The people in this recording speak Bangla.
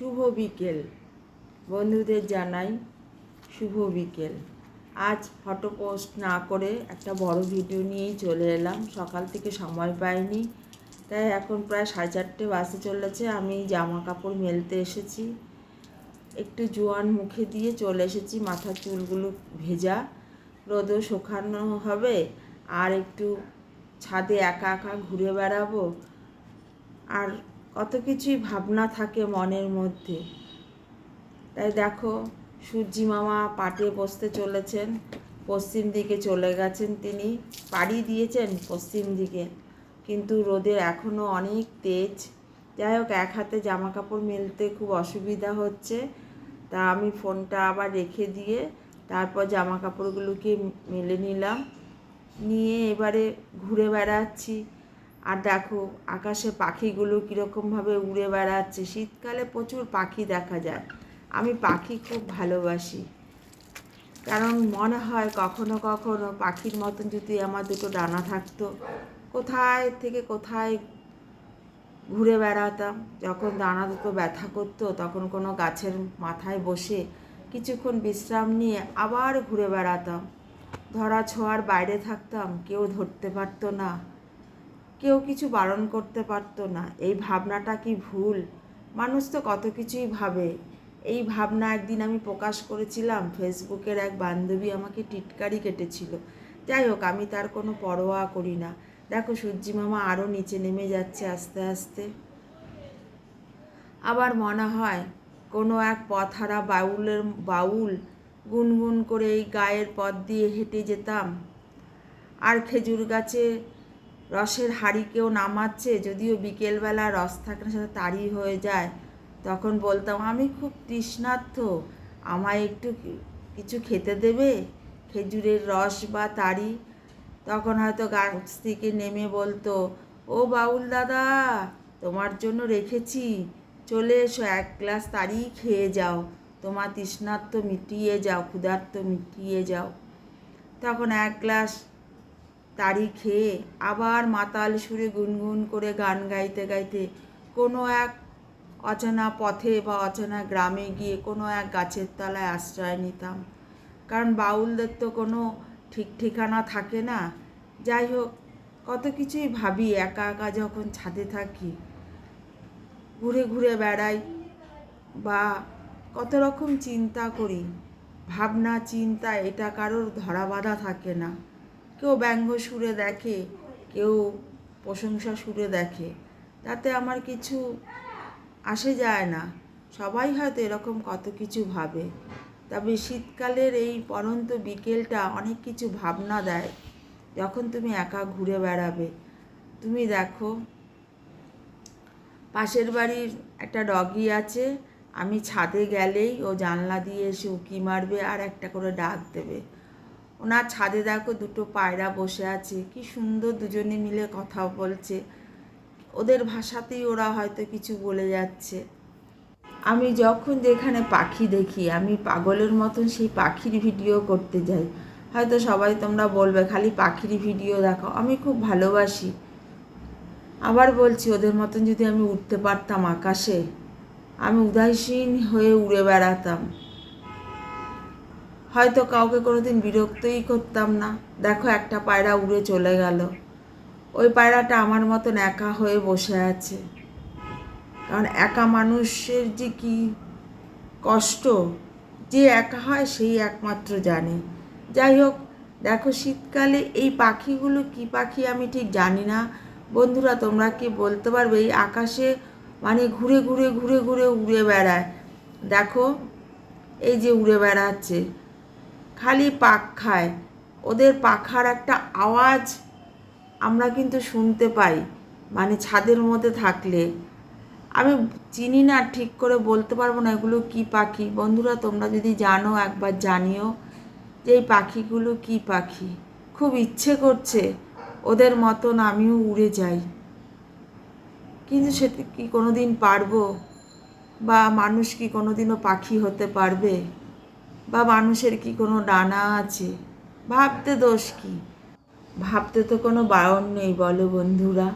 শুভ বিকেল বন্ধুদের জানাই শুভ বিকেল। আজ ফটো পোস্ট না করে একটা বড় ভিডিও নিয়েই চলে এলাম। সকাল থেকে সময় পাইনি, তাই এখন প্রায় 4:30 বাজতে চলেছে। আমি জামা কাপড় মেলতে এসেছি, একটু জোয়ান মুখে দিয়ে চলে এসেছি। মাথার চুলগুলো ভেজা, রোদও শুকানো হবে, আর একটু ছাদে একা একা ঘুরে বেড়াবো। আর কত কিছুই ভাবনা থাকে মনের মধ্যে। তাই দেখো, সূর্যি মামা পাটে বসতে চলেছেন, পশ্চিম দিকে চলে গেছেন। তিনি পাড়ি দিয়েছেন পশ্চিম দিকে, কিন্তু রোদের এখনও অনেক তেজ। যাই হোক, এক হাতে জামা কাপড় মেলতে খুব অসুবিধা হচ্ছে, তা আমি ফোনটা আবার রেখে দিয়ে তারপর জামা কাপড়গুলোকে মেলে নিলাম, নিয়ে এবারে ঘুরে বেড়াচ্ছি। আর দেখো, আকাশে পাখিগুলো কীরকমভাবে উড়ে বেড়াচ্ছে। শীতকালে প্রচুর পাখি দেখা যায়। আমি পাখি খুব ভালোবাসি, কারণ মনে হয় কখনো কখনো পাখির মতন যদি আমার দুটো ডানা থাকতো, কোথায় থেকে কোথায় ঘুরে বেড়াতাম। যখন ডানা দুটো ব্যথা করতো, তখন কোনো গাছের মাথায় বসে কিছুক্ষণ বিশ্রাম নিয়ে আবার ঘুরে বেড়াতাম। ধরা ছোঁয়ার বাইরে থাকতাম, কেউ ধরতে পারতো না, কেউ কিছু বারণ করতে পারতো না। এই ভাবনাটা কি ভুল? মানুষ তো কত কিছুই ভাবে। এই ভাবনা একদিন আমি প্রকাশ করেছিলাম, ফেসবুকের এক বান্ধবী আমাকে টিটকারি কেটেছিল। যাই হোক, আমি তার কোনো পরোয়া করি না। দেখো, সূর্যি মামা আরও নিচে নেমে যাচ্ছে আস্তে আস্তে। আবার মনে হয় কোনো এক পথহারা বাউল গুনগুন করে এই গায়ের পথ দিয়ে হেঁটে যেতাম, আর খেজুর গাছে রসের হাঁড়ি কেউ নামাচ্ছে, যদিও বিকেলবেলা রস থাকে না, সেটা তাড়ি হয়ে যায়। তখন বলতাম, আমি খুব তৃষ্ণার্ত, আমায় একটু কিছু খেতে দেবে, খেজুরের রস বা তাড়ি। তখন হয়তো গাছ থেকে নেমে বলতো, ও বাউল দাদা, তোমার জন্য রেখেছি, চলে এসো, এক গ্লাস তাড়ি খেয়ে যাও, তোমার তৃষ্ণার্ত মিটিয়ে যাও, ক্ষুধার্ত মিটিয়ে যাও। তখন এক গ্লাস তাড়ি খেয়ে আবার মাতাল সুরে গুনগুন করে গান গাইতে গাইতে কোনো এক অচেনা পথে বা অচেনা গ্রামে গিয়ে কোনো এক গাছের তলায় আশ্রয় নিতাম। কারণ বাউলদের তো কোনো ঠিক ঠিকানা থাকে না। যাই হোক, কত কিছুই ভাবি একা একা যখন ছাদে থাকি, ঘুরে ঘুরে বেড়াই, বা কত রকম চিন্তা করি। ভাবনা চিন্তা এটা কারোর ধরা বাঁধা থাকে না। কেউ ব্যঙ্গ সুরে দেখে, কেউ প্রশংসা সুরে দেখে, তাতে আমার কিছু আসে যায় না। সবাই হয়তো এরকম কত কিছু ভাবে। তবে শীতকালের এই পরন্ত বিকেলটা অনেক কিছু ভাবনা দেয়, যখন তুমি একা ঘুরে বেড়াবে। তুমি দেখো, পাশের বাড়ির একটা ডগি আছে, আমি ছাদে গেলেই ও জানলা দিয়ে এসে উঁকি মারবে আর একটা করে ডাক দেবে। ওনার ছাদে দেখো, দুটো পায়রা বসে আছে, কি সুন্দর দুজনে মিলে কথা বলছে। ওদের ভাষাতেই ওরা হয়তো কিছু বলে যাচ্ছে। আমি যখন যেখানে পাখি দেখি, আমি পাগলের মতন সেই পাখির ভিডিও করতে যাই। হয়তো সবাই তোমরা বলবে, খালি পাখির ভিডিও দেখো। আমি খুব ভালোবাসি। আবার বলছি, ওদের মতন যদি আমি উঠতে পারতাম আকাশে, আমি উদাসীন হয়ে উড়ে বেড়াতাম, হয়তো কাউকে কোনোদিন বিরক্তই করতাম না। দেখো, একটা পায়রা উড়ে চলে গেল। ওই পায়রাটা আমার মতন একা হয়ে বসে আছে। কারণ একা মানুষের যে কি কষ্ট, যে একা হয় সেই একমাত্র জানে। যাই হোক, দেখো, শীতকালে এই পাখিগুলো কি পাখি আমি ঠিক জানি না। বন্ধুরা, তোমরা কি বলতে পারবে? এই আকাশে মানে ঘুরে ঘুরে ঘুরে ঘুরে উড়ে বেড়ায়। দেখো, এই যে উড়ে বেড়াচ্ছে, খালি পাক খায়। ওদের পাখার একটা আওয়াজ আমরা কিন্তু শুনতে পাই, মানে ছাদের মধ্যে থাকলে। আমি চিনি না, ঠিক করে বলতে পারবো না এগুলো কি পাখি। বন্ধুরা, তোমরা যদি জানো একবার জানিও যে এই পাখিগুলো কি পাখি। খুব ইচ্ছে করছে ওদের মতন আমিও উড়ে যাই, কিন্তু সেটা কি কোনো দিন পারবো? বা মানুষ কি কোনো দিনও পাখি হতে পারবে? বা মানুষের কি কোনো ডানা আছে? ভাবতে দোষ কি? ভাবতে তো কোনো বারণ নেই, বলো বন্ধুরা।